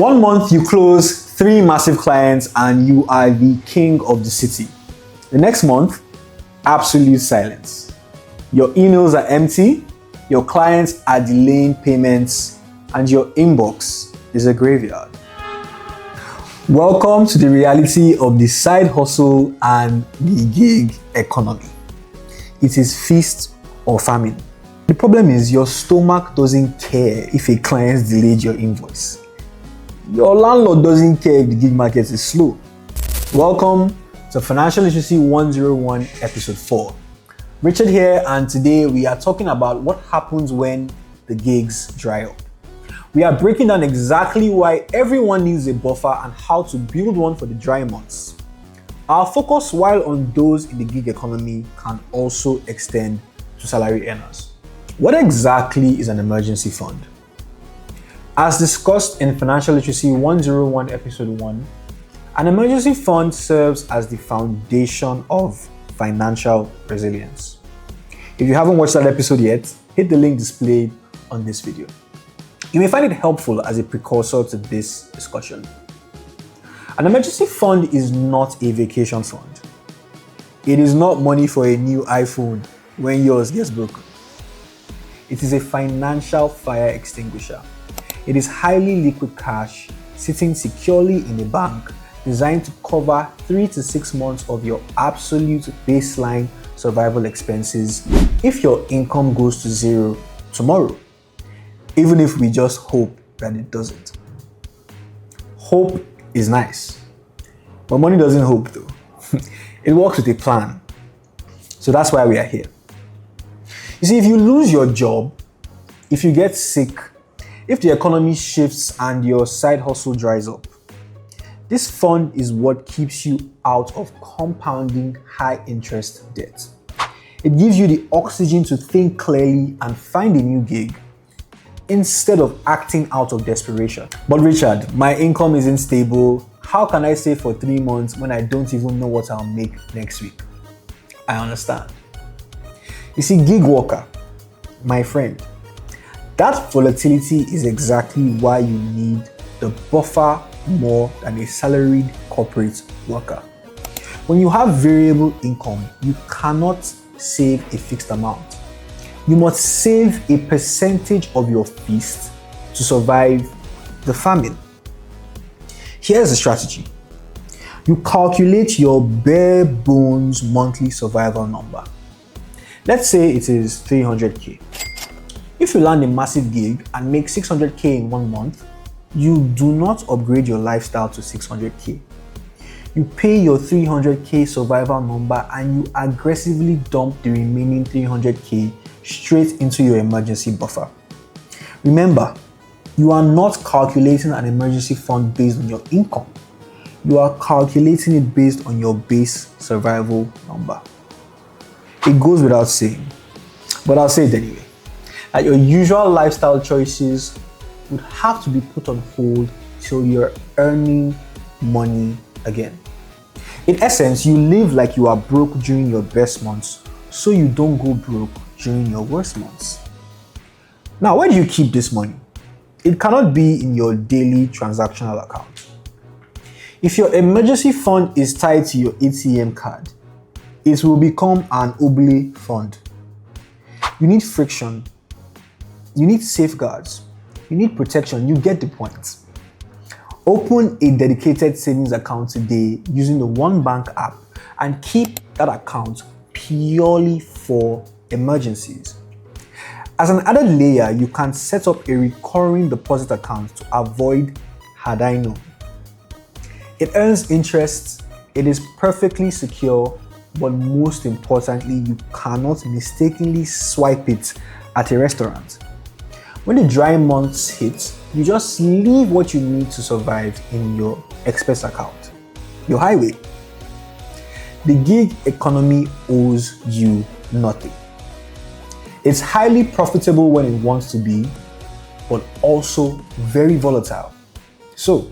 One month you close 3 massive clients and you are the king of the city. The next month, absolute silence. Your emails are empty, your clients are delaying payments, and your inbox is a graveyard. Welcome to the reality of the side hustle and the gig economy. It is feast or famine. The problem is your stomach doesn't care if a client delayed your invoice. Your landlord doesn't care if the gig market is slow. Welcome to Financial Literacy 101 episode 4. Richard here, and today we are talking about what happens when the gigs dry up. We are breaking down exactly why everyone needs a buffer and how to build one for the dry months. Our focus, while on those in the gig economy, can also extend to salary earners. What exactly is an emergency fund? As discussed in Financial Literacy 101 episode 1, an emergency fund serves as the foundation of financial resilience. If you haven't watched that episode yet, hit the link displayed on this video. You may find it helpful as a precursor to this discussion. An emergency fund is not a vacation fund. It is not money for a new iPhone when yours gets broken. It is a financial fire extinguisher. It is highly liquid cash sitting securely in a bank designed to cover 3 to 6 months of your absolute baseline survival expenses if your income goes to zero tomorrow. Even if we just hope that it doesn't. Hope is nice, but money doesn't hope though. It works with a plan. So that's why we are here. You see, if you lose your job, if you get sick, if the economy shifts and your side hustle dries up, this fund is what keeps you out of compounding high interest debt. It gives you the oxygen to think clearly and find a new gig, instead of acting out of desperation. But Richard, my income isn't stable. How can I save for 3 months when I don't even know what I'll make next week? I understand. You see, gig worker, my friend, that volatility is exactly why you need the buffer more than a salaried corporate worker. When you have variable income, you cannot save a fixed amount. You must save a percentage of your feast to survive the famine. Here's the strategy. You calculate your bare bones monthly survival number. Let's say it is 300k. If you land a massive gig and make 600k in 1 month, you do not upgrade your lifestyle to 600k. You pay your 300k survival number and you aggressively dump the remaining 300k straight into your emergency buffer. Remember, you are not calculating an emergency fund based on your income. You are calculating it based on your base survival number. It goes without saying, but I'll say it anyway, that your usual lifestyle choices would have to be put on hold till you're earning money again. In essence, you live like you are broke during your best months, so you don't go broke during your worst months. Now, where do you keep this money? It cannot be in your daily transactional account. If your emergency fund is tied to your ATM card, it will become an oblate fund. You need friction. You need safeguards. You need protection. You get the point. Open a dedicated savings account today using the One Bank app and keep that account purely for emergencies. As an added layer, you can set up a recurring deposit account to avoid had I known. It earns interest, it is perfectly secure, but most importantly, you cannot mistakenly swipe it at a restaurant. When the dry months hit, you just leave what you need to survive in your express account, your highway. The gig economy owes you nothing. It's highly profitable when it wants to be, but also very volatile. So,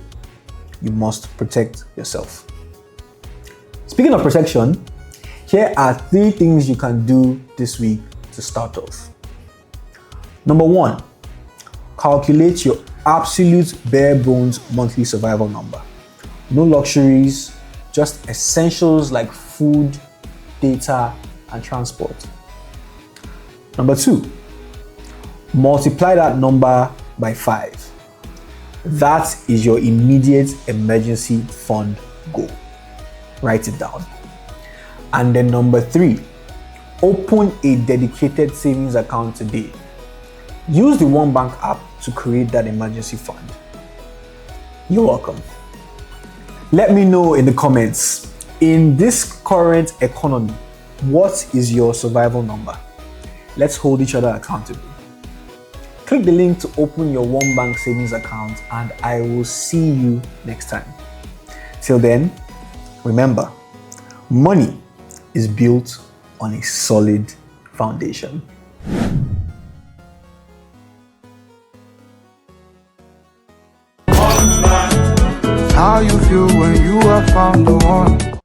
you must protect yourself. Speaking of protection, here are 3 things you can do this week to start off. Number 1, calculate your absolute bare bones monthly survival number. No luxuries, just essentials like food, data, and transport. Number 2, multiply that number by 5. That is your immediate emergency fund goal. Write it down. And then number 3, open a dedicated savings account today. Use the One Bank app to create that emergency fund. You're welcome. Let me know in the comments, in this current economy, what is your survival number? Let's hold each other accountable. Click the link to open your One Bank savings account, and I will see you next time. Till then, remember, money is built on a solid foundation. How you feel when you have found the one?